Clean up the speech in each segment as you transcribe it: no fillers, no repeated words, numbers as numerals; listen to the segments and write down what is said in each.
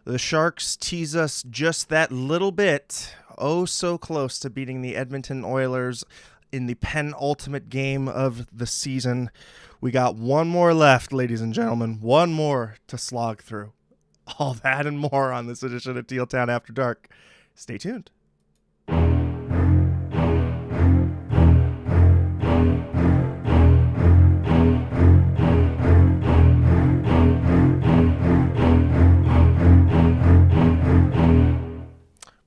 The Sharks tease us just that little bit, oh so close to beating the Edmonton Oilers in the penultimate game of the season. We got one more left, ladies and gentlemen, one more to slog through. All that and more on this edition of Teal Town After Dark. Stay tuned.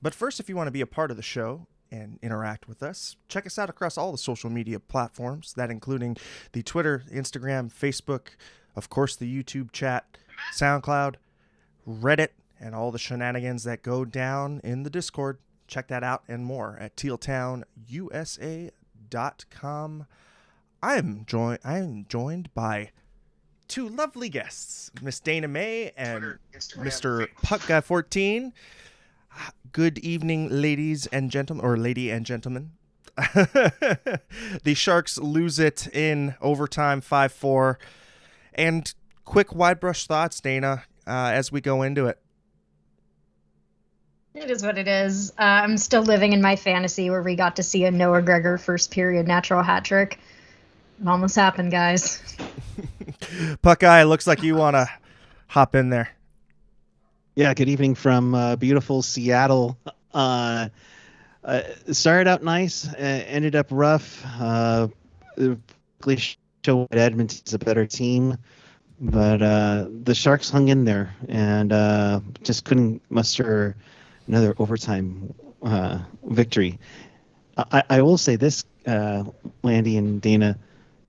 But first, if you want to be a part of the show and interact with us, check us out across all the social media platforms, that including the Twitter, Instagram, Facebook, of course the YouTube chat, SoundCloud, Reddit, and all the shenanigans that go down in the Discord. Check that out and more at tealtownusa.com. I am joined by two lovely guests, Miss Dana May and Mr. Puck Guy 14. Good evening, ladies and gentlemen, or lady and gentlemen. The Sharks lose it in overtime 5-4. And quick wide brush thoughts, Dana, as we go into it. It is what it is. I'm still living in my fantasy where we got to see a Noah Gregor first period natural hat trick. It almost happened, guys. Puck Guy, looks like you want to hop in there. Yeah, good evening from beautiful Seattle. Started out nice, ended up rough. Really showed Edmonton's a better team, but the Sharks hung in there and just couldn't muster another overtime victory. I will say this, Landy and Dana,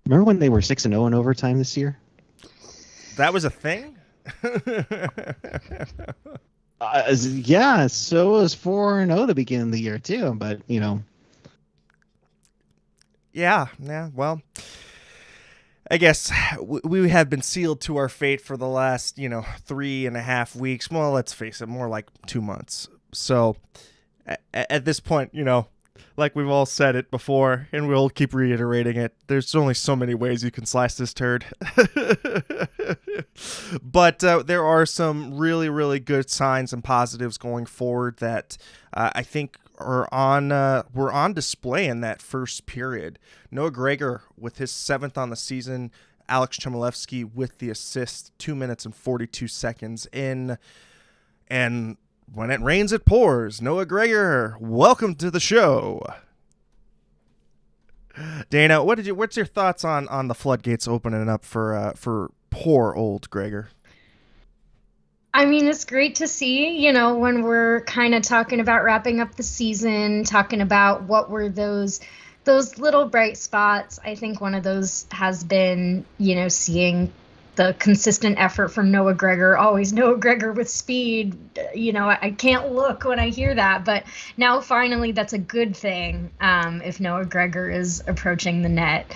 remember when they were 6-0 in overtime this year? That was a thing? Yeah, so was 4-0 to begin the year too, but yeah, well, I guess we have been sealed to our fate for the last 3.5 weeks. Well, let's face it, more like 2 months. So at this point, like we've all said it before, and we'll keep reiterating it, there's only so many ways you can slice this turd. But there are some really, really good signs and positives going forward that I think were on display in that first period. Noah Gregor with his 7th on the season, Alex Chmelevski with the assist, 2 minutes and 42 seconds in, and when it rains, it pours. Noah Gregor, welcome to the show. Dana, what's your thoughts on the floodgates opening up for poor old Gregor? I mean, it's great to see, when we're kind of talking about wrapping up the season, talking about what were those little bright spots. I think one of those has been, seeing the consistent effort from Noah Gregor, always Noah Gregor with speed. I can't look when I hear that, but now finally that's a good thing if Noah Gregor is approaching the net.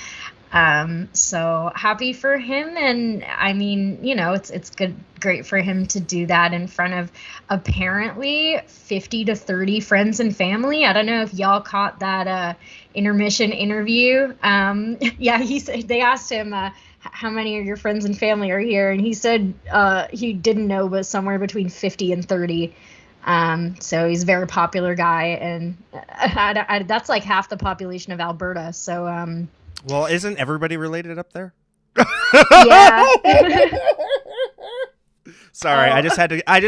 So happy for him. And I mean, it's great for him to do that in front of apparently 50 to 30 friends and family. I don't know if y'all caught that intermission interview. Yeah, they asked him, how many of your friends and family are here? And he said he didn't know, but somewhere between 50 and 30. So he's a very popular guy, and that's like half the population of Alberta. So well, isn't everybody related up there? Yeah. Sorry, I just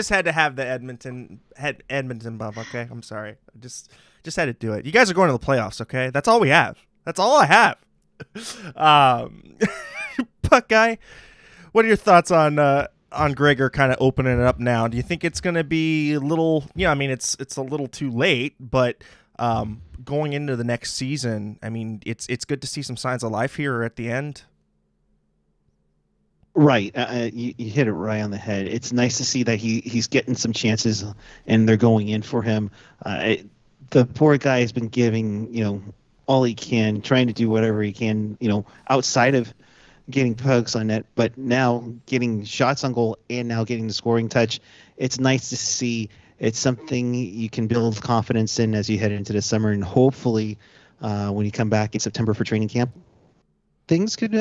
had to have the Edmonton bump. Okay, I'm sorry. I just had to do it. You guys are going to the playoffs. Okay, that's all we have. That's all I have. Puck Guy, what are your thoughts on Gregor kind of opening it up now? Do you think it's going to be a little? I mean, it's a little too late, but going into the next season, I mean, it's good to see some signs of life here at the end. Right, you hit it right on the head. It's nice to see that he's getting some chances, and they're going in for him. The poor guy has been giving all he can, trying to do whatever he can, outside of getting pucks on net, but now getting shots on goal and now getting the scoring touch. It's nice to see. It's something you can build confidence in as you head into the summer, and hopefully when you come back in September for training camp, things could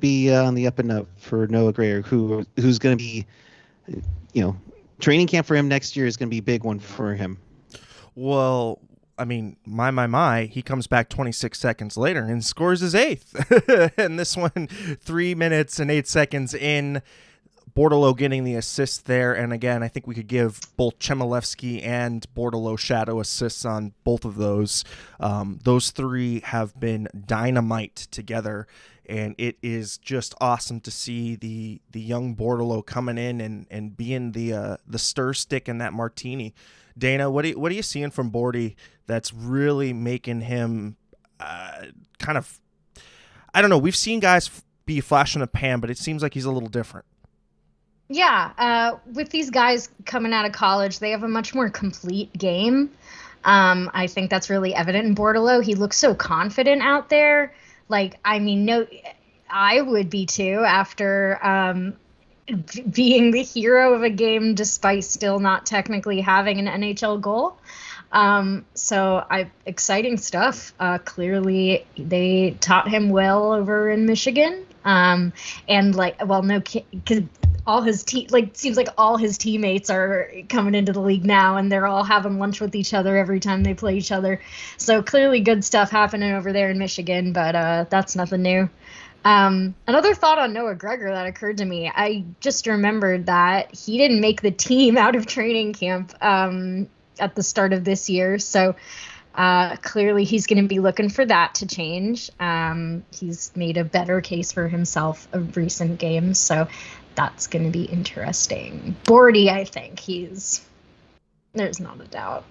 be on the up and up for Noah Gregor, who's going to be Training camp for him next year is going to be a big one for him. Well, I mean, my, he comes back 26 seconds later and scores his 8th. And this one, 3 minutes and 8 seconds in, Bordeleau getting the assist there. And again, I think we could give both Chmielewski and Bordeleau shadow assists on both of those. Those three have been dynamite together. And it is just awesome to see the young Bordeleau coming in and being the stir stick in that martini. Dana, what are you seeing from Bordy that's really making him kind of, I don't know, we've seen guys be a flash in the pan, but it seems like he's a little different. Yeah, with these guys coming out of college, they have a much more complete game. I think that's really evident in Bordeleau. He looks so confident out there. Like, I mean, no, I would be too after being the hero of a game despite still not technically having an NHL goal. Exciting stuff. Clearly, they taught him well over in Michigan. Because all his seems like all his teammates are coming into the league now, and they're all having lunch with each other every time they play each other. So clearly, good stuff happening over there in Michigan. But that's nothing new. Another thought on Noah Gregor that occurred to me. I just remembered that he didn't make the team out of training camp at the start of this year. So clearly he's going to be looking for that to change. He's made a better case for himself of recent games. So that's going to be interesting. Bordy, I think there's not a doubt.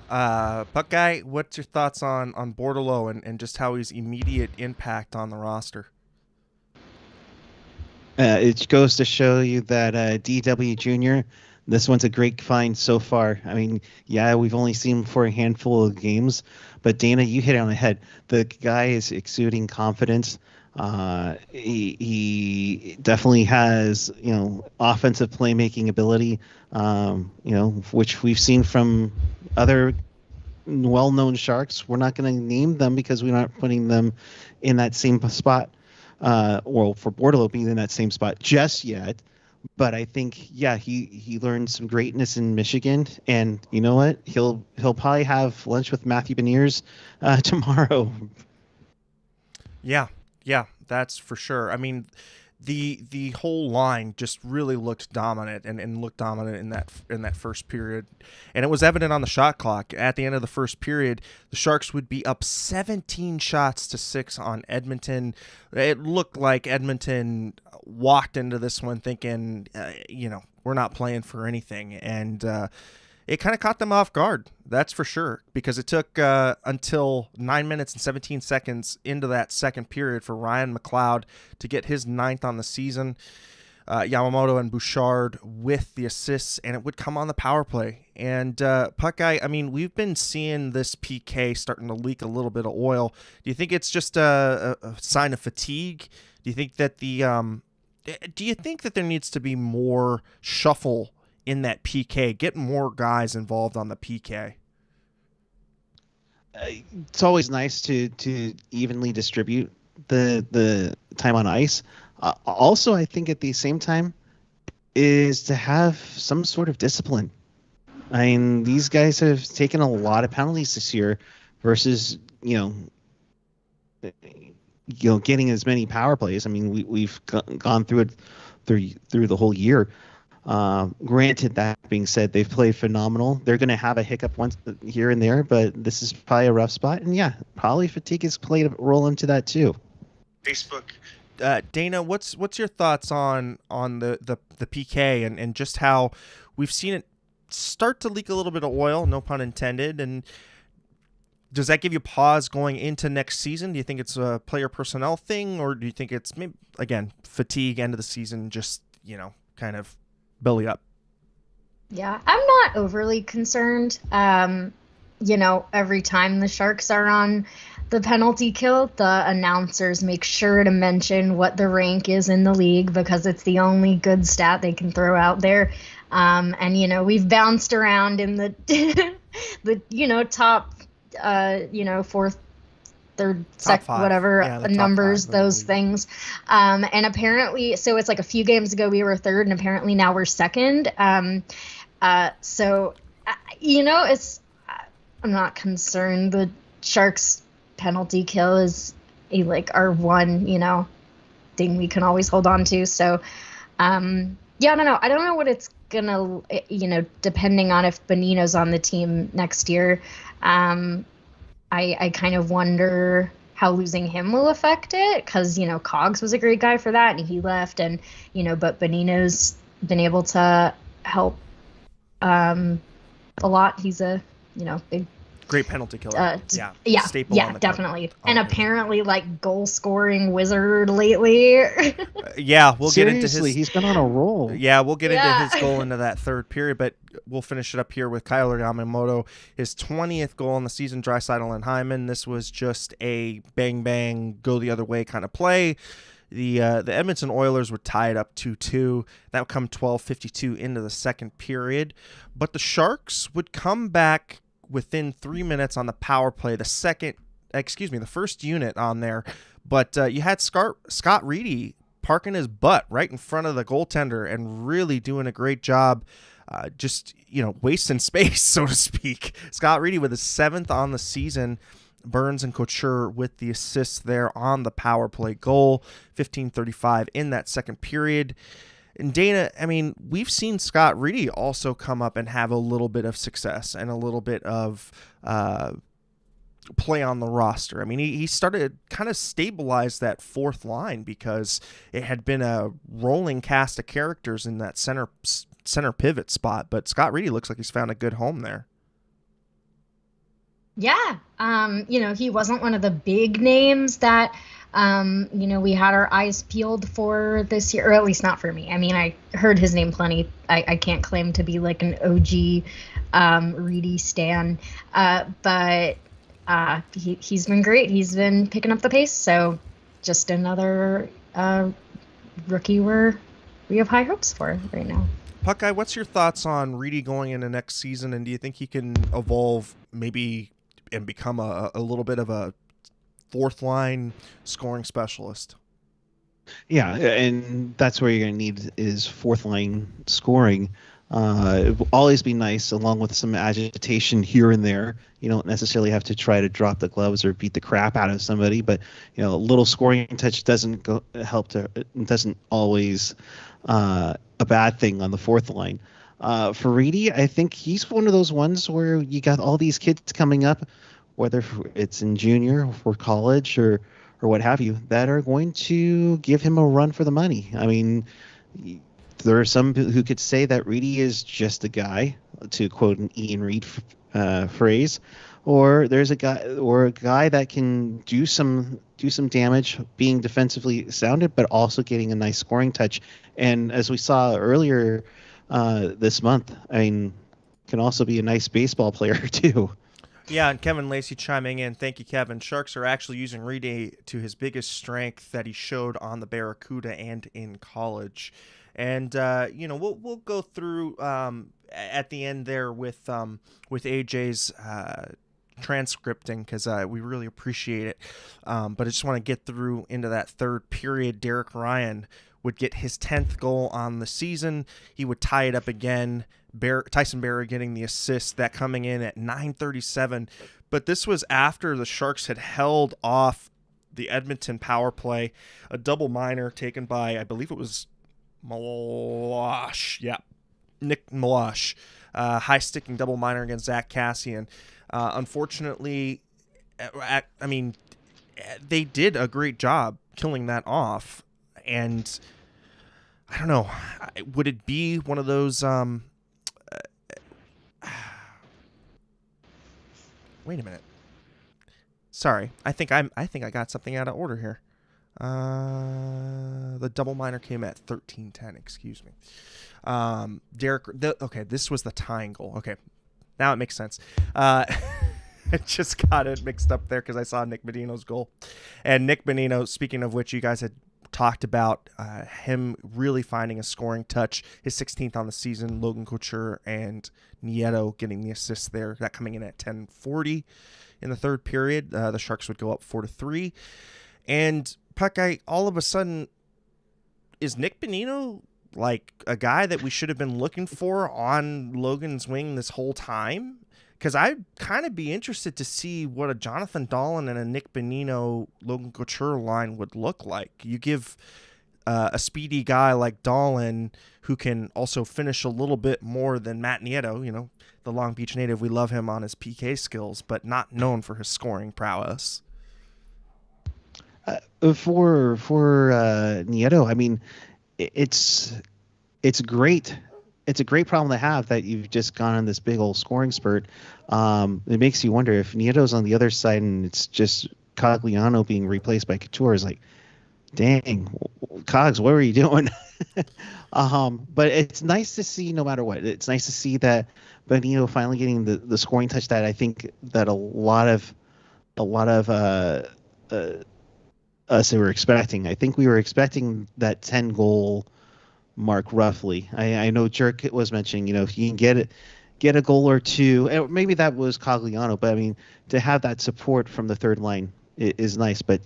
Puck Guy, what's your thoughts on Bordeleau and just how his immediate impact on the roster? It goes to show you that DW Jr., this one's a great find so far. I mean, yeah, we've only seen him for a handful of games, but Dana, you hit it on the head. The guy is exuding confidence. He definitely has, offensive playmaking ability, which we've seen from other well-known Sharks. We're not going to name them because we're not putting them in that same spot. Or for Bordeleau being in that same spot just yet. But I think, yeah, he learned some greatness in Michigan, and you know what? He'll probably have lunch with Matthew Beniers tomorrow. Yeah, that's for sure. I mean, the whole line just really looked dominant and looked dominant in that first period, and it was evident on the shot clock. At the end of the first period, the Sharks would be up 17-6 on Edmonton. It looked like Edmonton walked into this one thinking, we're not playing for anything, and it kind of caught them off guard, that's for sure, because it took until 9 minutes and 17 seconds into that second period for Ryan McLeod to get his 9th on the season. Yamamoto and Bouchard with the assists, and it would come on the power play. And Puck Guy, I mean, we've been seeing this PK starting to leak a little bit of oil. Do you think it's just a sign of fatigue? Do you think that there needs to be more shuffle in that PK, get more guys involved on the PK? It's always nice to evenly distribute the time on ice. Also, I think at the same time is to have some sort of discipline. I mean, these guys have taken a lot of penalties this year versus, getting as many power plays. I mean, we've gone through it through the whole year. Granted, that being said, they've played phenomenal. They're going to have a hiccup once here and there, but this is probably a rough spot. And yeah, probably fatigue has played a role into that too. Facebook. Dana, what's your thoughts on the PK and just how we've seen it start to leak a little bit of oil, no pun intended, and does that give you pause going into next season? Do you think it's a player personnel thing, or do you think it's maybe, again, fatigue, end of the season, just, kind of belly up? Yeah, I'm not overly concerned. Every time the Sharks are on the penalty kill, the announcers make sure to mention what the rank is in the league because it's the only good stat they can throw out there. We've bounced around in the the top fourth third, Top five. whatever Yeah, the top numbers, five of the those league. things. And apparently, so it's like a few games ago we were third, and apparently now we're second. So, it's I'm not concerned. The Sharks penalty kill is our one, thing we can always hold on to. So, I don't know. I don't know what it's gonna, depending on if Bonino's on the team next year. I kind of wonder how losing him will affect it, because Cogs was a great guy for that, and he left, and but Bonino's been able to help a lot. He's a big Great penalty killer. Staple on the definitely. on And the apparently goal scoring wizard lately. we'll get into Seriously, his. he's been on a roll. Yeah, we'll get into his goal into that third period, but we'll finish it up here with Kyler Yamamoto, his 20th goal in the season. Draisaitl and Hyman. This was just a bang bang go the other way kind of play. The Edmonton Oilers would tie it up 2-2. That would come 12:52 into the second period, but the Sharks would come back within 3 minutes on the power play. The first unit on there, but you had Scott Reedy parking his butt right in front of the goaltender and really doing a great job, just wasting space, so to speak. Scott Reedy with his 7th on the season. Burns and Couture with the assists there on the power play goal. 15:35 in that second period. And Dana, I mean, we've seen Scott Reedy also come up and have a little bit of success and a little bit of play on the roster. I mean, he started kind of stabilize that fourth line, because it had been a rolling cast of characters in that center pivot spot. But Scott Reedy looks like he's found a good home there. Yeah. He wasn't one of the big names that we had our eyes peeled for this year, or at least not for me. I mean, I heard his name plenty. I can't claim to be like an OG Reedy stan, but he's been great. He's been picking up the pace. So just another rookie we have high hopes for right now. Puckeye, what's your thoughts on Reedy going into next season, and do you think he can evolve maybe and become a little bit of a fourth line scoring specialist? Yeah, and that's where you're going to need is fourth line scoring. It will always be nice, along with some agitation here and there. You don't necessarily have to try to drop the gloves or beat the crap out of somebody, but a little scoring touch doesn't always a bad thing on the fourth line. For Reedy, I think he's one of those ones where you got all these kids coming up, whether it's in junior or college or what have you, that are going to give him a run for the money. I mean, there are some who could say that Reedy is just a guy, to quote an Ian Reid phrase, or there's a guy that can do some damage, being defensively sounded, but also getting a nice scoring touch. And as we saw earlier this month, I mean, can also be a nice baseball player too. Yeah, and Kevin Lacey chiming in. Thank you, Kevin. Sharks are actually using Reedy to his biggest strength that he showed on the Barracuda and in college. And we'll go through at the end there with AJ's transcripting, because we really appreciate it. But I just want to get through into that third period. Derek Ryan would get his 10th goal on the season. He would tie it up again. Tyson Barrie getting the assist, that coming in at 9:37. But this was after the Sharks had held off the Edmonton power play. A double minor taken by, I believe it was Milosh. Yeah, Nick Milosh. High-sticking double minor against Zach Kassian. Unfortunately, I mean, they did a great job killing that off. And I don't know, would it be one of those wait a minute. Sorry. I think I got something out of order here. The double minor came at 13:10, excuse me. Okay, this was the tying goal. Okay. Now it makes sense. I just got it mixed up there because I saw Nick Bonino's goal. And Nick Bonino, speaking of which, you guys had talked about him really finding a scoring touch. His 16th on the season, Logan Couture and Nieto getting the assist there. That coming in at 10:40 in the third period. The Sharks would go up 4-3. And Puckeye, all of a sudden, is Nick Bonino like a guy that we should have been looking for on Logan's wing this whole time? Because I'd kind of be interested to see what a Jonathan Dahlen and a Nick Bonino Logan Couture line would look like. You give a speedy guy like Dahlen, who can also finish a little bit more than Matt Nieto, the Long Beach native. We love him on his PK skills, but not known for his scoring prowess. For Nieto, I mean, it's great. It's a great problem to have that you've just gone on this big old scoring spurt. It makes you wonder if Nieto's on the other side and it's just Cogliano being replaced by Couture. Is like, dang, Cogs, what were you doing? But it's nice to see, no matter what. It's nice to see that Bonino finally getting the scoring touch that I think that a lot of us were expecting. I think we were expecting that 10 goal mark roughly. I know Jerk was mentioning, if you can get a goal or two, and maybe that was Cogliano, but I mean, to have that support from the third line is nice. But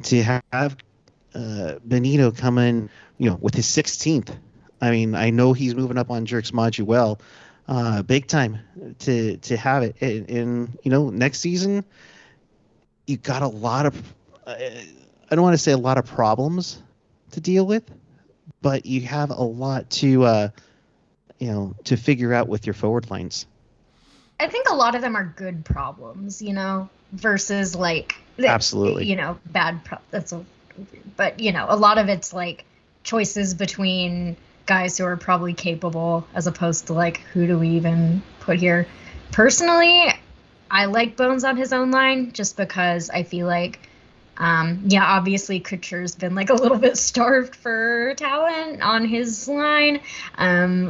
to have Bonino come in, with his 16th. I mean, I know he's moving up on Jerk's Moduel, big time to have it. And next season, you got a lot of. I don't want to say a lot of problems to deal with, but you have a lot to figure out with your forward lines. I think a lot of them are good problems, versus like absolutely, bad. But a lot of it's like choices between guys who are probably capable, as opposed to like who do we even put here. Personally, I like Bones on his own line just because I feel like. Obviously Couture's been like a little bit starved for talent on his line,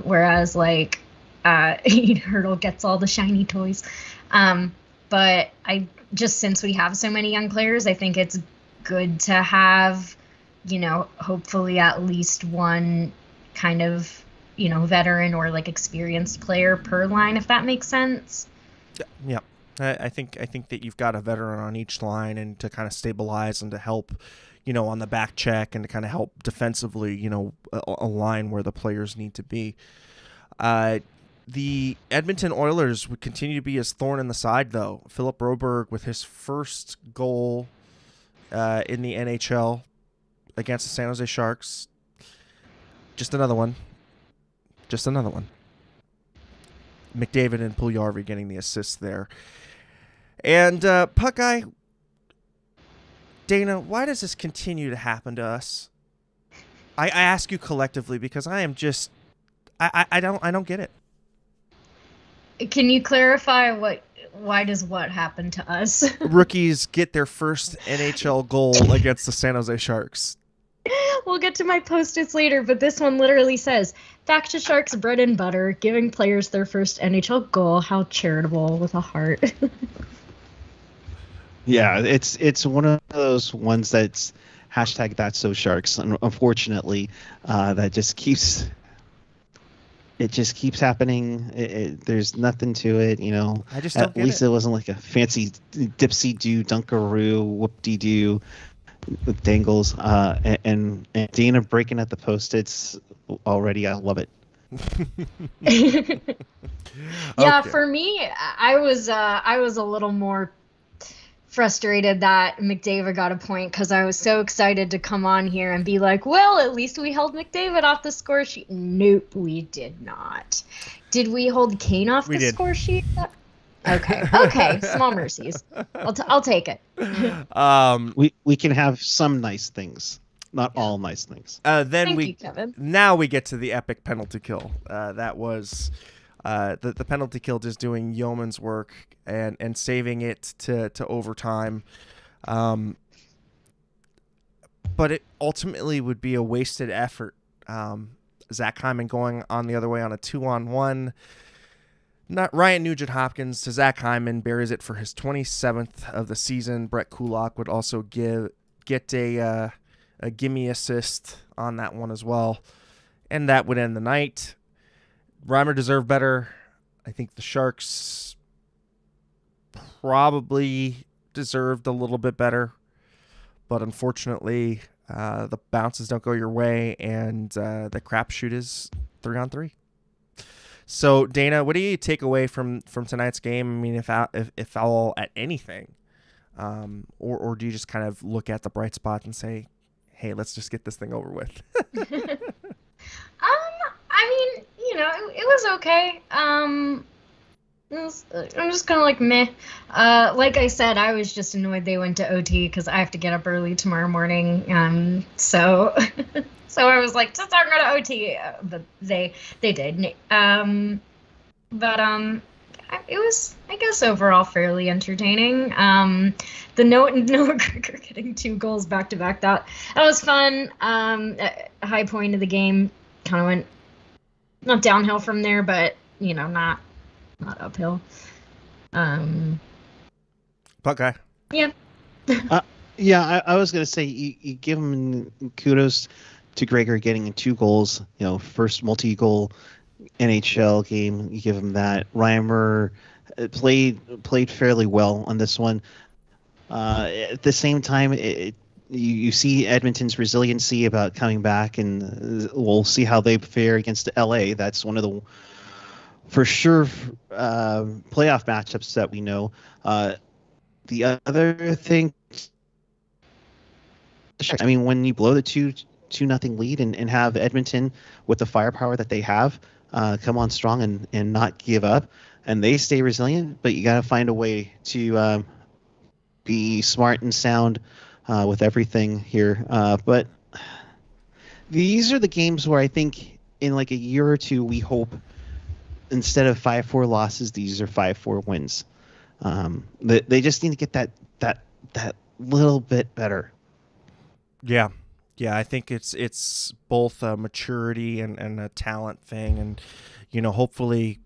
whereas like Hurdle gets all the shiny toys. But I just, since we have so many young players, I think it's good to have, hopefully at least one kind of, veteran or like experienced player per line, if that makes sense. Yeah. I think that you've got a veteran on each line, and to kind of stabilize and to help, on the back check, and to kind of help defensively, a line where the players need to be. The Edmonton Oilers would continue to be his thorn in the side, though. Philip Broberg with his first goal in the NHL against the San Jose Sharks. Just another one. McDavid and Puljujarvi getting the assists there. And Puckeye, Dana, why does this continue to happen to us? I ask you collectively because I am just I don't get it. Can you clarify why does what happen to us? Rookies get their first NHL goal against the San Jose Sharks. We'll get to my post-its later, but this one literally says, "Back to Sharks bread and butter, giving players their first NHL goal. How charitable," with a heart. Yeah, it's one of those ones that's hashtag that's so Sharks. And unfortunately, that just keeps happening. There's nothing to it, I just don't At least it wasn't like a fancy dipsy-do, dunkaroo, whoop-de-doo with dangles. And Dana breaking at the post-its already. I love it. Yeah, okay. For me, I was a little more frustrated that McDavid got a point because I was so excited to come on here and be like, well, at least we held McDavid off the score sheet. Nope, we did not. Did we hold Kane off the score sheet? Okay, small mercies. I'll take it. We can have some nice things, not all nice things. Thank you, Kevin. Now we get to the epic penalty kill. That was the penalty kill, just doing yeoman's work and saving it to overtime. But it ultimately would be a wasted effort. Zach Hyman going on the other way on a 2-on-1. Not Ryan Nugent-Hopkins to Zach Hyman, buries it for his 27th of the season. Brett Kulak would also get a a gimme assist on that one as well. And that would end the night. Reimer deserved better. I think the Sharks probably deserved a little bit better. But unfortunately, the bounces don't go your way, and the crapshoot is 3-on-3. So, Dana, what do you take away from tonight's game? I mean, if all at anything, or do you just kind of look at the bright spots and say, "Hey, let's just get this thing over with"? I mean, it was okay. I'm just kind of like meh. Like I said, I was just annoyed they went to OT because I have to get up early tomorrow morning. So I was like, just aren't going to OT. But they did. It was, I guess, overall fairly entertaining. The Noah Gregor getting 2 goals back to back, that was fun. A high point of the game, kind of went not downhill from there, but not uphill. Okay. Yeah. Yeah, I was gonna say you give him kudos to Gregor getting 2 goals. First multi-goal NHL game. You give him that. Reimer played fairly well on this one. At the same time, you see Edmonton's resiliency about coming back, and we'll see how they fare against LA. That's one of the for sure playoff matchups that we know. The other thing, I mean, when you blow the 2-0 lead and have Edmonton with the firepower that they have come on strong and not give up, and they stay resilient, but you got to find a way to be smart and sound with everything here. But these are the games where I think in like a year or two, we hope instead of 5-4 losses, these are 5-4 wins. They just need to get that little bit better. Yeah. I think it's both a maturity and a talent thing, and hopefully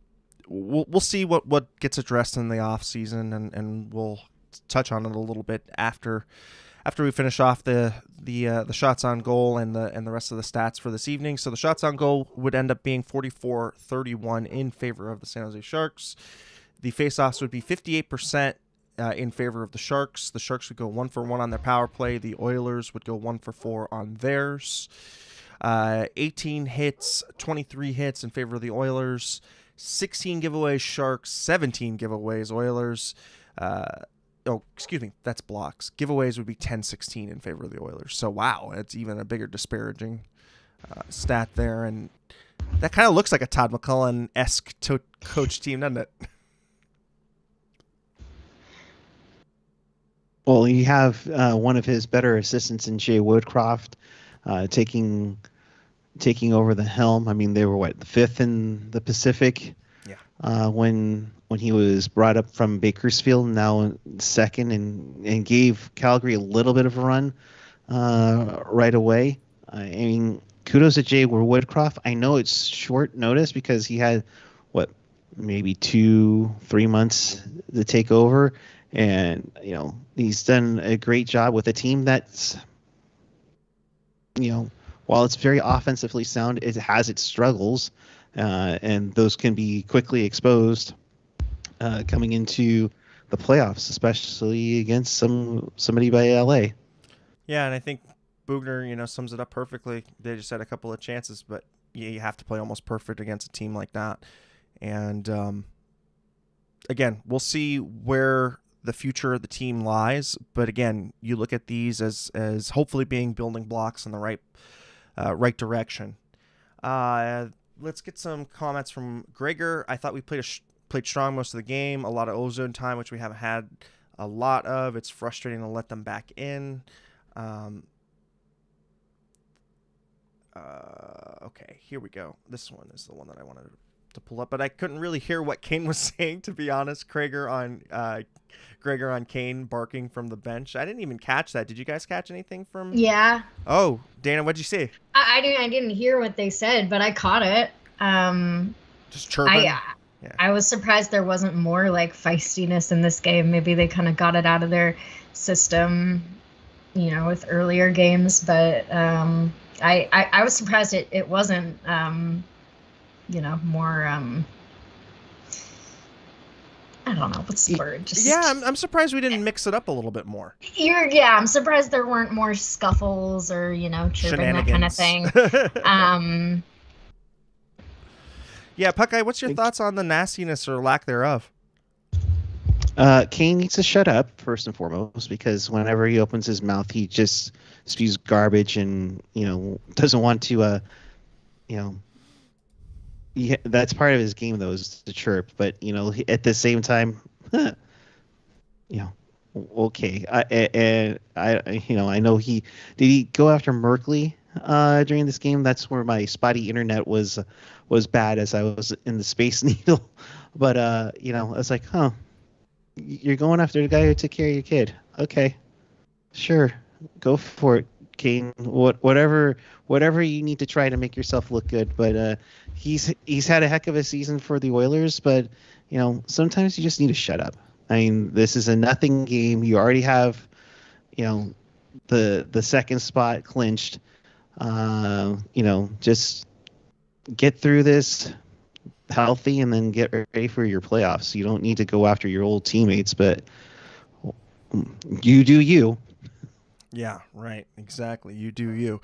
we'll see what gets addressed in the off season, and we'll touch on it a little bit after we finish off the shots on goal and the rest of the stats for this evening. So the shots on goal would end up being 44-31 in favor of the San Jose Sharks. The faceoffs would be 58% in favor of the Sharks. The Sharks would go 1-for-1 on their power play. The Oilers would go 1-for-4 on theirs. 18 hits, 23 hits in favor of the Oilers. 16 giveaways Sharks, 17 giveaways Oilers. That's blocks. Giveaways would be 10-16 in favor of the Oilers. So, wow, it's even a bigger disparaging stat there. And that kind of looks like a Todd McCullough-esque coach team, doesn't it? Well, you have one of his better assistants in Jay Woodcroft taking over the helm. I mean, they were the 5th in the Pacific. Yeah. When he was brought up from Bakersfield, now 2nd, and gave Calgary a little bit of a run right away. I mean, kudos to Jay Woodcroft. I know it's short notice because he had maybe 2-3 months to take over. And, he's done a great job with a team that's, while it's very offensively sound, it has its struggles, and those can be quickly exposed coming into the playoffs, especially against somebody by LA. Yeah, and I think Bugner, sums it up perfectly. They just had a couple of chances, but you have to play almost perfect against a team like that. And, again, we'll see where the future of the team lies, but again, you look at these as hopefully being building blocks in the right direction. Let's get some comments from Gregor. I thought we played strong most of the game. A lot of ozone time, which we haven't had a lot of. It's frustrating to let them back in. Okay, here we go. This one is the one that I wanted to pull up, but I couldn't really hear what Kane was saying, to be honest. Gregor on Kane barking from the bench. I didn't even catch that. Did you guys catch anything from? Yeah. Oh, Dana, what'd you see? I didn't hear what they said, but I caught it. Just chirping. I was surprised there wasn't more feistiness in this game. Maybe they kind of got it out of their system with earlier games, but I was surprised it wasn't more I don't know what's the word. I'm surprised we didn't mix it up a little bit more. I'm surprised there weren't more scuffles or chirping, that kind of thing. Yeah, Puckeye, what's your thoughts on the nastiness or lack thereof? Kane needs to shut up first and foremost, because whenever he opens his mouth, he just spews garbage and doesn't want to. That's part of his game, though, is to chirp. But at the same time, okay. I know he go after Merkley during this game. That's where my spotty internet was bad as I was in the Space Needle. But I was like, you're going after the guy who took care of your kid. Okay, sure, go for it, Kane. Whatever you need to try to make yourself look good. But he's had a heck of a season for the Oilers. But sometimes you just need to shut up. I mean, this is a nothing game. You already have the second spot clinched. Just get through this healthy and then get ready for your playoffs. You don't need to go after your old teammates, but you do you. Yeah, right. Exactly. You do you.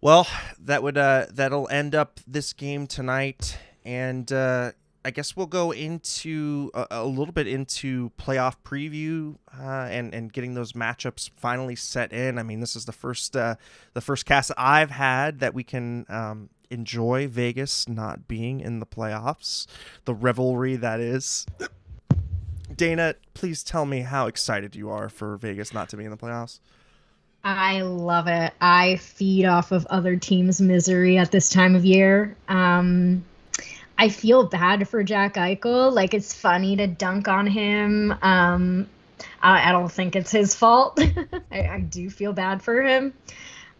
Well, that'll end up this game tonight, and I guess we'll go into a little bit into playoff preview and getting those matchups finally set in. I mean, this is the first cast I've had that we can enjoy Vegas not being in the playoffs, the revelry that is. Dana, please tell me how excited you are for Vegas not to be in the playoffs. I love it. I feed off of other teams' misery at this time of year. I feel bad for Jack Eichel. Like, it's funny to dunk on him. I don't think it's his fault. I do feel bad for him.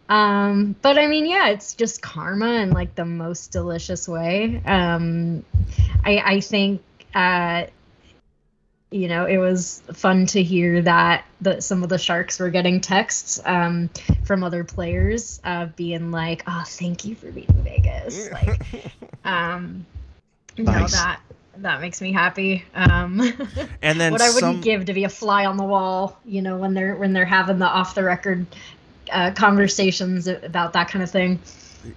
But I mean, yeah, it's just karma in like the most delicious way. I think, it was fun to hear that some of the Sharks were getting texts from other players being like, "Oh, thank you for beating Vegas." Like, nice. That makes me happy. And then what I wouldn't give to be a fly on the wall, when they're having the off the record conversations about that kind of thing.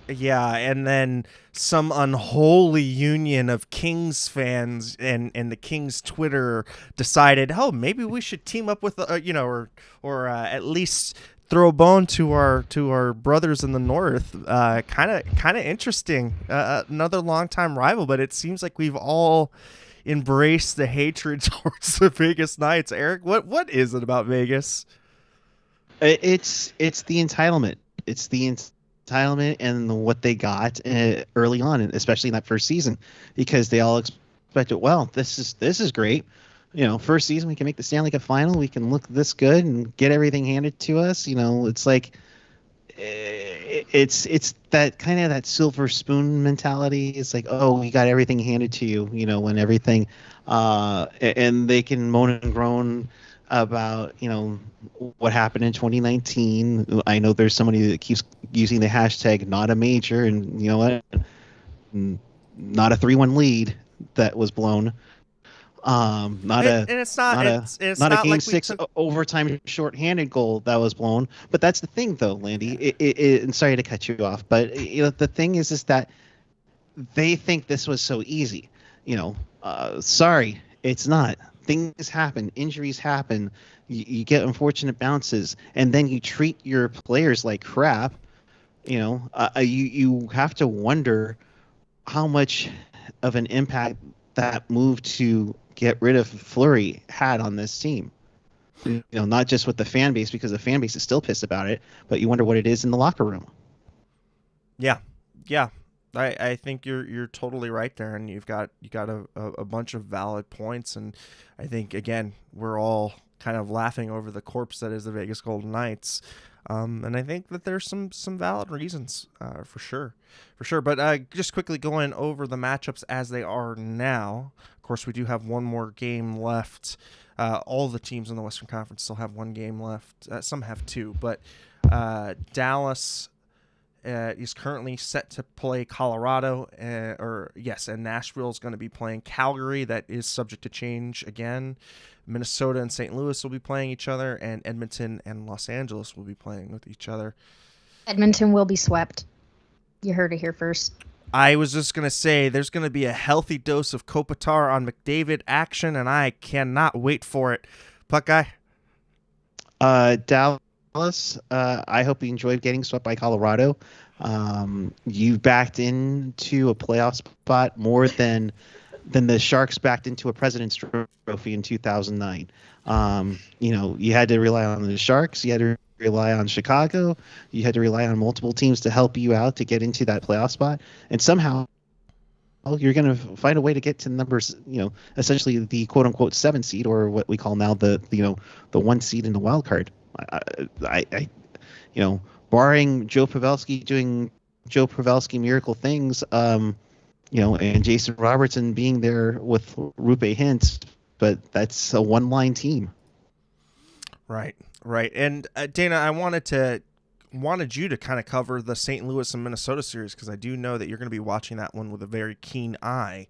Yeah, and then some unholy union of Kings fans and the Kings Twitter decided, maybe we should team up with or at least throw a bone to our brothers in the North. Kind of interesting. Another longtime rival, but it seems like we've all embraced the hatred towards the Vegas Knights. Eric, what is it about Vegas? It's the entitlement. It's the entitlement and what they got early on, especially in that first season, because they all expected, well, this is great. First season we can make the Stanley Cup final, we can look this good and get everything handed to us. It's like it's that kind of that silver spoon mentality. It's like, oh, we got everything handed to you, when everything and they can moan and groan about what happened in 2019. I know there's somebody that keeps using the hashtag not a major, and you know what, not a 3-1 lead that was blown. Not a game like 6 overtime shorthanded goal that was blown. But that's the thing, though, Landy. And sorry to cut you off, but the thing is that they think this was so easy. Sorry, it's not. Things happen, injuries happen, you get unfortunate bounces, and then you treat your players like crap. You have to wonder how much of an impact that move to get rid of Fleury had on this team. Not just with the fan base, because the fan base is still pissed about it, but you wonder what it is in the locker room. Yeah. I think you're totally right there, and you got a bunch of valid points, and I think again we're all kind of laughing over the corpse that is the Vegas Golden Knights, and I think that there's some valid reasons for sure. But just quickly going over the matchups as they are now. Of course, we do have one more game left All the teams in the Western Conference still have one game left. Some have two, but Dallas is currently set to play Colorado, and Nashville is going to be playing Calgary. That is subject to change again. Minnesota and St. Louis will be playing each other, and Edmonton and Los Angeles will be playing with each other. Edmonton will be swept. You heard it here first. I was just going to say there's going to be a healthy dose of Kopitar on McDavid action, and I cannot wait for it. Puck guy? Dallas, I hope you enjoyed getting swept by Colorado. You backed into a playoff spot more than the Sharks backed into a President's Trophy in 2009. You had to rely on the Sharks. You had to rely on Chicago. You had to rely on multiple teams to help you out to get into that playoff spot. And somehow you're going to find a way to get to numbers, essentially the quote unquote 7 seed, or what we call now the 1 seed in the wild card. I barring Joe Pavelski doing Joe Pavelski miracle things, and Jason Robertson being there with Rupe Hintz, but that's a one-line team. Right. And Dana, I wanted you to kind of cover the St. Louis and Minnesota series, because I do know that you're going to be watching that one with a very keen eye.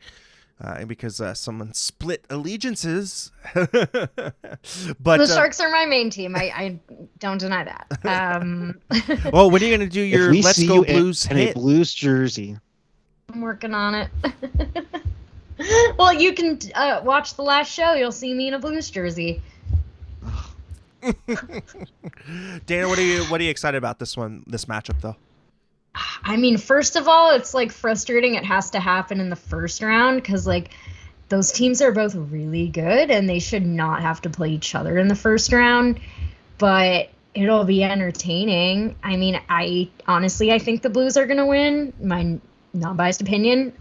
Because someone split allegiances. But the Sharks are my main team. I don't deny that. Well, when are you going to do your Let's Go Blues in hit? A Blues jersey? I'm working on it. Well, you can watch the last show. You'll see me in a Blues jersey. Dana, what are you excited about this matchup though? I mean, first of all, it's like frustrating it has to happen in the first round, because like those teams are both really good and they should not have to play each other in the first round, but it'll be entertaining. I mean, I think the Blues are going to win. My non-biased opinion.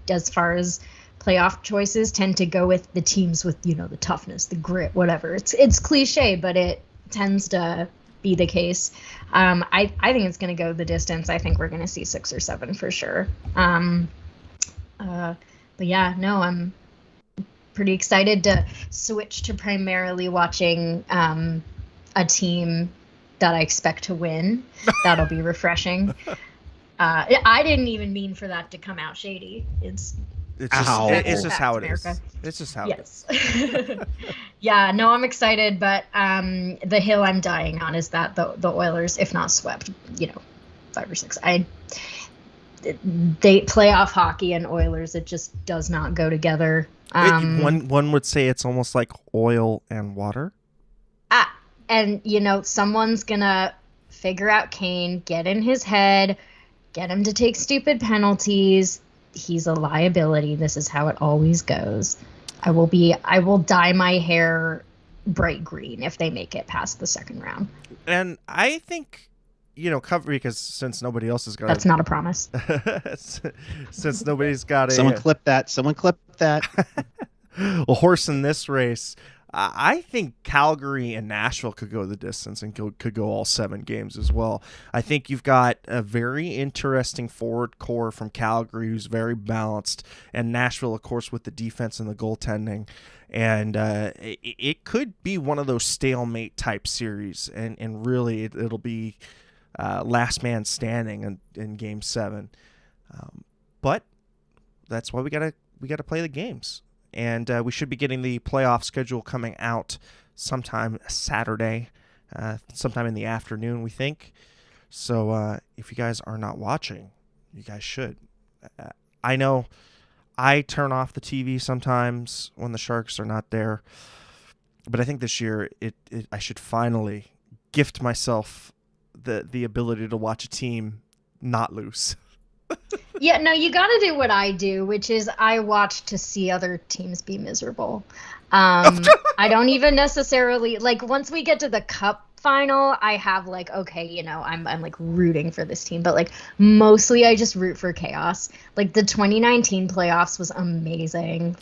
As far as playoff choices, tend to go with the teams with, the toughness, the grit, whatever. It's cliche, but it tends to be the case. I think it's going to go the distance. I think we're going to see 6 or 7 for sure. But yeah, no, I'm pretty excited to switch to primarily watching a team that I expect to win. That'll be refreshing. I didn't even mean for that to come out shady. It's just how it is. It's just how it is. Yeah, no, I'm excited, but the hill I'm dying on is that the Oilers, if not swept, 5 or 6. They playoff hockey and Oilers, it just does not go together. One would say it's almost like oil and water. And someone's gonna figure out Kane, get in his head, get him to take stupid penalties. He's a liability. This is how it always goes. I will dye my hair bright green if they make it past the second round. And I think, cover, because since nobody else has got That's not a promise. Since nobody's got Someone clip that. A horse in this race. I think Calgary and Nashville could go the distance and could go all 7 games as well. I think you've got a very interesting forward core from Calgary who's very balanced, and Nashville, of course, with the defense and the goaltending. And it could be one of those stalemate type series, and really it'll be last man standing in Game 7. But that's why we gotta play the games. And we should be getting the playoff schedule coming out sometime Saturday, sometime in the afternoon, we think. So if you guys are not watching, you guys should. I know I turn off the TV sometimes when the Sharks are not there. But I think this year I should finally gift myself the ability to watch a team not lose. Yeah, no, you got to do what I do, which is I watch to see other teams be miserable. I don't even necessarily, once we get to the cup final, I have okay, I'm like rooting for this team, but mostly I just root for chaos. The 2019 playoffs was amazing.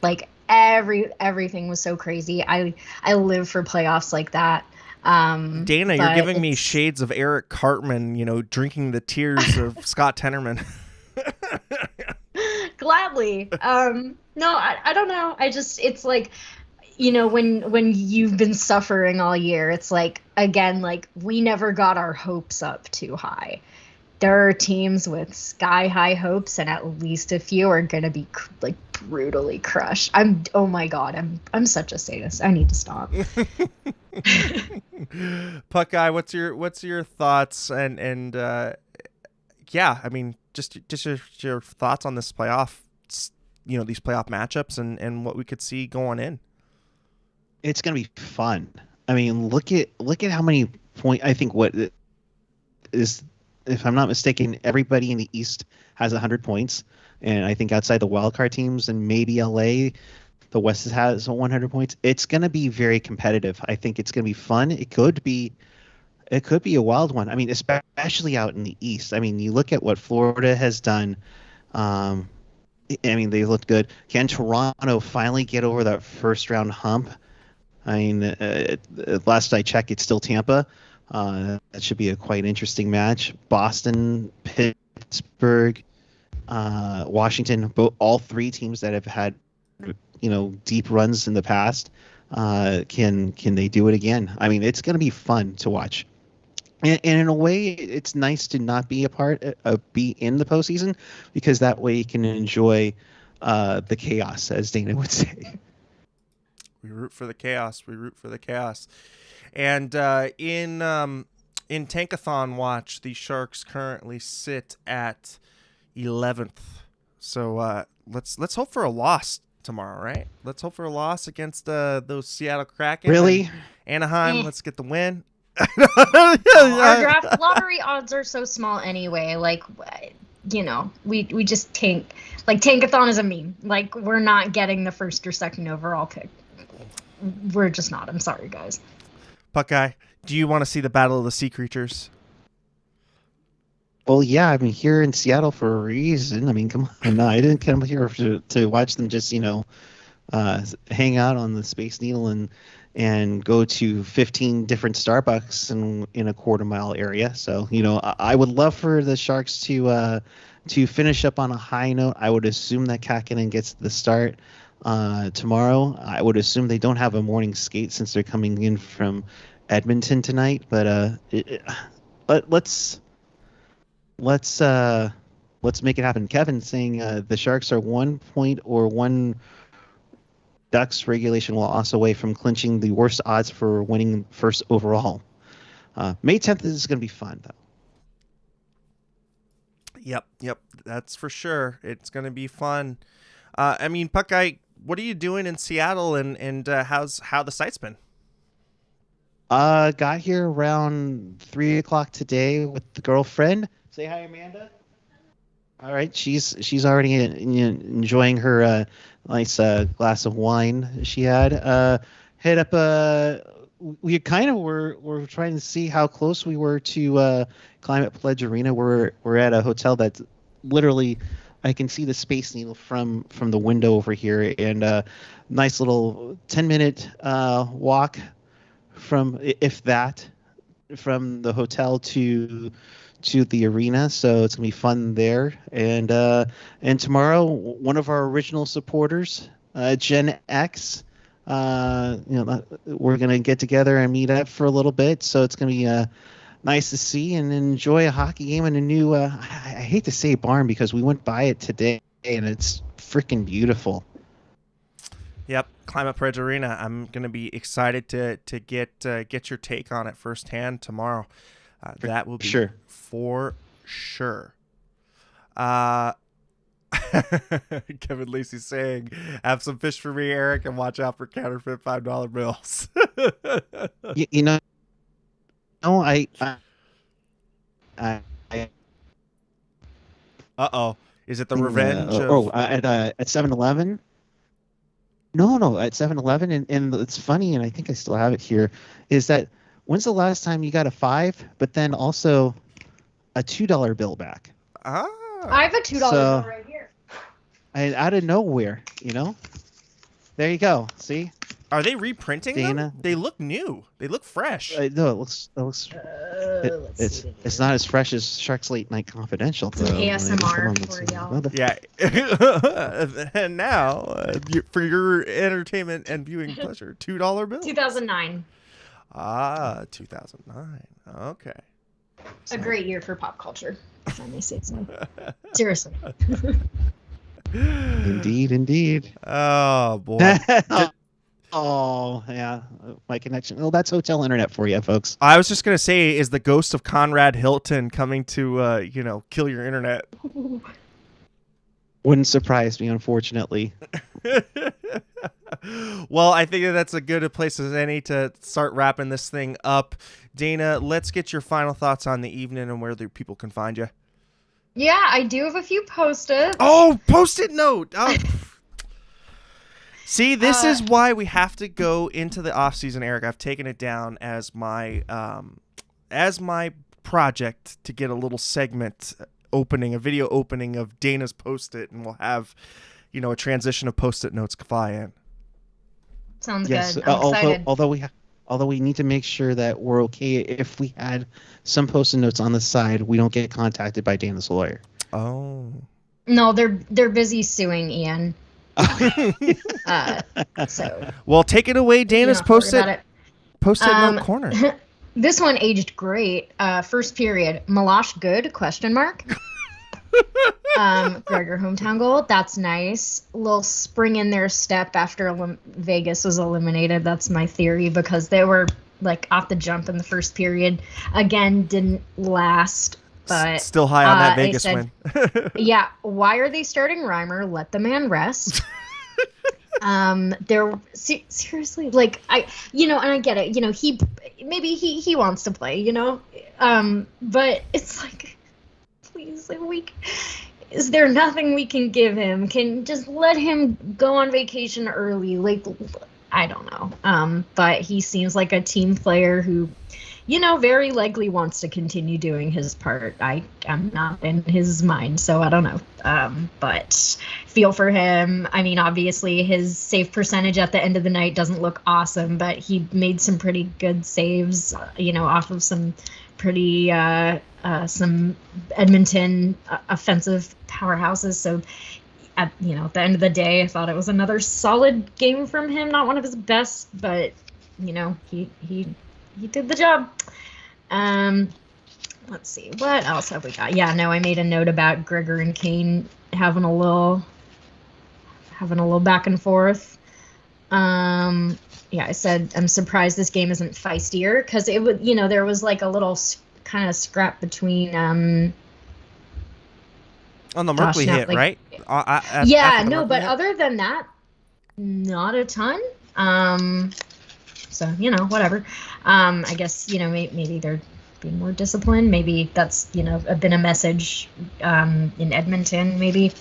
Everything was so crazy. I live for playoffs like that. Dana, you're giving me shades of Eric Cartman, drinking the tears of Scott Tenorman. Gladly. No, I don't know. It's you know, when you've been suffering all year, it's like, again, like, we never got our hopes up too high. There are teams with sky high hopes, and at least a few are gonna be like brutally crushed. Oh my god, I'm such a sadist. I need to stop. Puck Guy, what's your thoughts and yeah, I mean, just your thoughts on this playoff, these playoff matchups and what we could see going in. It's gonna be fun. I mean, look at how many points. I think what is, if I'm not mistaken, everybody in the East has 100 points, and I think outside the wildcard teams and maybe LA, the West has 100 points. It's going to be very competitive. I think it's going to be fun. It could be a wild one. I mean, especially out in the East. I mean, you look at what Florida has done. I mean, they looked good. Can Toronto finally get over that first round hump? I mean, last I checked, it's still Tampa. That should be a quite interesting match. Boston, Pittsburgh, Washington, all three teams that have had, deep runs in the past. Can they do it again? I mean, it's going to be fun to watch. And in a way, it's nice to not be be in the postseason, because that way you can enjoy the chaos, as Dana would say. We root for the chaos. And in Tankathon Watch, the Sharks currently sit at 11th. So let's hope for a loss tomorrow, right? Let's hope for a loss against those Seattle Kraken. Really? Anaheim, let's get the win. Our draft lottery odds are so small anyway. Like, we just tank. Like, Tankathon is a meme. Like, we're not getting the first or second overall pick. We're just not. I'm sorry, guys. Puck Guy, do you want to see the Battle of the Sea Creatures? Well, yeah, I mean, here in Seattle for a reason. I mean, come on. No, I didn't come here to watch them just, hang out on the Space Needle and go to 15 different Starbucks in a quarter-mile area. So, I would love for the Sharks to finish up on a high note. I would assume that Kakinen gets the start tomorrow. I would assume they don't have a morning skate since they're coming in from Edmonton tonight. But let's make it happen. Kevin saying the Sharks are 1 point or one Ducks regulation loss away from clinching the worst odds for winning first overall. May 10th is going to be fun, though. Yep, that's for sure. It's going to be fun. I mean, Puck Guy, what are you doing in Seattle, and how the site's been? Got here around 3:00 today with the girlfriend. Say hi, Amanda. All right, she's already enjoying her nice glass of wine she had. Head up. We kind of were trying to see how close we were to Climate Pledge Arena. We're at a hotel that's literally, I can see the Space Needle from the window over here, and nice little 10-minute walk from, if that, from the hotel to the arena. So it's gonna be fun there. And tomorrow, one of our original supporters, Gen X, we're gonna get together and meet up for a little bit. So it's gonna be nice to see and enjoy a hockey game in a new, I hate to say barn, because we went by it today and it's freaking beautiful. Yep, Climate Pledge Arena. I'm gonna be excited to get your take on it firsthand tomorrow. That will be sure. For sure. Kevin Lacey saying, "Have some fish for me, Eric, and watch out for counterfeit $5 bills." Is it the revenge? At 7-Eleven. No, at 7-Eleven, and it's funny, and I think I still have it here, is that when's the last time you got a $5, but then also a $2 bill back? I have a $2 bill right here. Out of nowhere, There you go. See? Are they reprinting Dana? them? They look new. They look fresh. No, it looks. It's not as fresh as Shark's Late Night Confidential. Some though. ASMR for y'all. Yeah. And now, for your entertainment and viewing pleasure, $2 bill. 2009. 2009. Okay. A great year for pop culture, if I may say so. Seriously. Indeed. Oh boy. Oh yeah, my connection. Oh, that's hotel internet for you, folks. I was just gonna say, is the ghost of Conrad Hilton coming to kill your internet? Wouldn't surprise me, unfortunately. Well, I think that's a good place as any to start wrapping this thing up. Dana, let's get your final thoughts on the evening and where the people can find you. Yeah, I do have a few post-its. Oh, post-it note. Oh. See, this is why we have to go into the off season, Eric. I've taken it down as my project to get a little segment opening, a video opening of Dana's post-it, and we'll have, a transition of post-it notes fly in. Sounds good. I'm excited. Although we need to make sure that we're okay if we had some post-it notes on the side, we don't get contacted by Dana's lawyer. Oh. No, they're busy suing Ian. So. Well, take it away, Dana's post-it note corner. This one aged great. First period, Malash good? ? Gregor hometown goal. That's nice. Little spring in their step after Vegas was eliminated. That's my theory, because they were like off the jump in the first period. Again, didn't last. But still high on that Vegas win. Yeah. Why are they starting Reimer? Let the man rest. They're seriously like and I get it. He wants to play. But it's like, please, like is there nothing we can give him? Can just let him go on vacation early? Like, I don't know. But he seems like a team player who, very likely wants to continue doing his part. I'm not in his mind, so I don't know. But feel for him. I mean, obviously his save percentage at the end of the night doesn't look awesome, but he made some pretty good saves, off of some pretty some Edmonton offensive powerhouses. So at the end of the day, I thought it was another solid game from him. Not one of his best, but he did the job. Let's see, what else have we got? Yeah, no, I made a note about Gregor and Kane having a little back and forth. Yeah, I said I'm surprised this game isn't feistier, because it would, there was like a little kind of scrap between on the Merkley hit, like, right? But other than that, not a ton. So whatever. I guess maybe they're being more disciplined. Maybe that's been a message in Edmonton. Maybe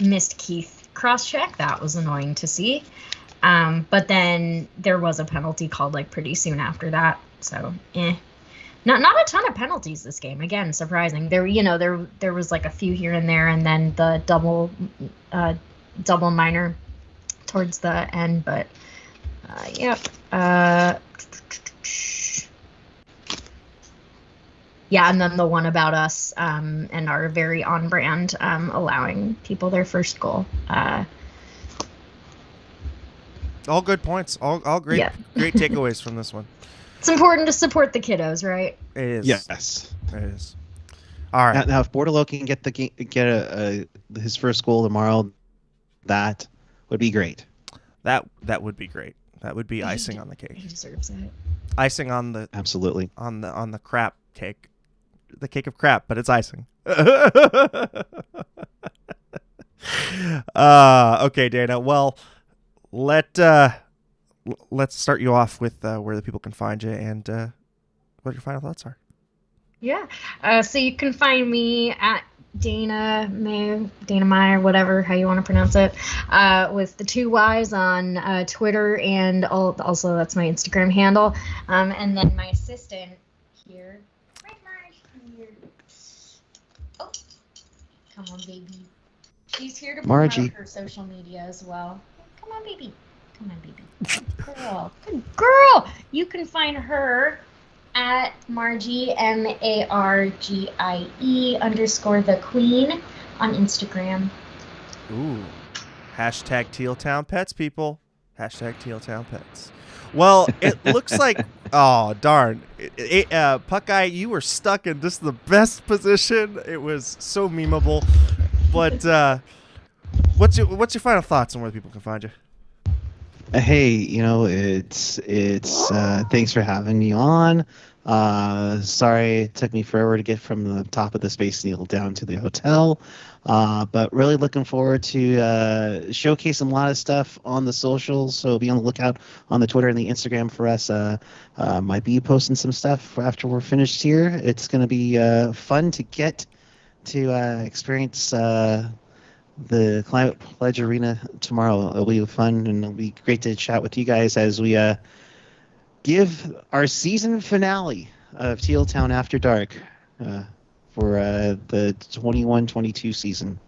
missed Keith cross-check. That was annoying to see. But then there was a penalty called like pretty soon after that. So not a ton of penalties this game. Again, surprising. There was like a few here and there, and then the double minor towards the end. But yep. Yeah, and then the one about us and our very on-brand allowing people their first goal. All good points. All great, great takeaways from this one. It's important to support the kiddos, right? It is. Yes, it is. All right. Now if Bordeleau can get his first goal tomorrow, that would be great. That would be great. That would be icing on the cake. He deserves it. Icing on the absolutely on the crap cake, the cake of crap, but it's icing. Okay, Dana. Well, let's start you off with where the people can find you and what your final thoughts are. Yeah. So you can find me at Dana Meyer, whatever, how you want to pronounce it, with the 2 Y's on Twitter, and also that's my Instagram handle. And then my assistant here. Oh, come on, baby. She's here to promote her social media as well. Come on, baby. Come on, baby. Good girl. Good girl. You can find her at Margie, MARGIE _the Queen on Instagram. Ooh. Hashtag Teal Town Pets, people. Hashtag Teal Town Pets. Well, it looks like, oh, darn. Puck Guy, you were stuck in just the best position. It was so memeable. But what's your final thoughts on where people can find you? Hey, it's thanks for having me on. Sorry it took me forever to get from the top of the Space Needle down to the hotel. But really looking forward to showcasing a lot of stuff on the socials. So be on the lookout on the Twitter and the Instagram for us. Might be posting some stuff after we're finished here. It's going to be fun to get to experience the Climate Pledge Arena tomorrow. It'll be fun, and it'll be great to chat with you guys as we give our season finale of Teal Town After Dark for the 21-22 season.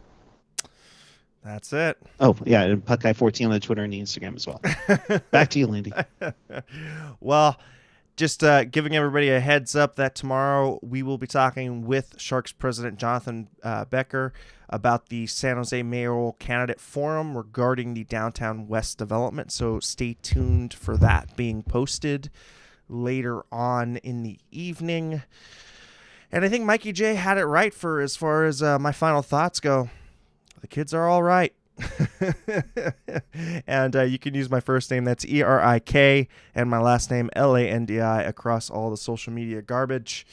That's it. Oh, yeah, and PuckGuy14 on the Twitter and the Instagram as well. Back to you, Lindy. Well, just giving everybody a heads up that tomorrow we will be talking with Sharks President Jonathan Becker about the San Jose Mayoral Candidate Forum regarding the Downtown West development. So stay tuned for that being posted later on in the evening. And I think Mikey J had it right for as far as my final thoughts go. The kids are all right. And you can use my first name, that's ERIK, and my last name, LANDI, across all the social media garbage.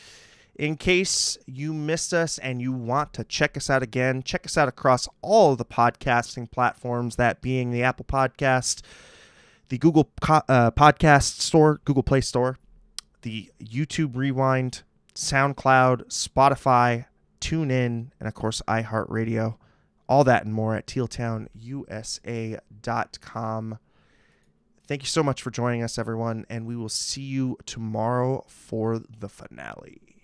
In case you missed us and you want to check us out again, check us out across all of the podcasting platforms, that being the Apple Podcast, the Google Podcast Store, Google Play Store, the YouTube Rewind, SoundCloud, Spotify, TuneIn, and of course iHeartRadio. All that and more at tealtownusa.com. Thank you so much for joining us, everyone, and we will see you tomorrow for the finale.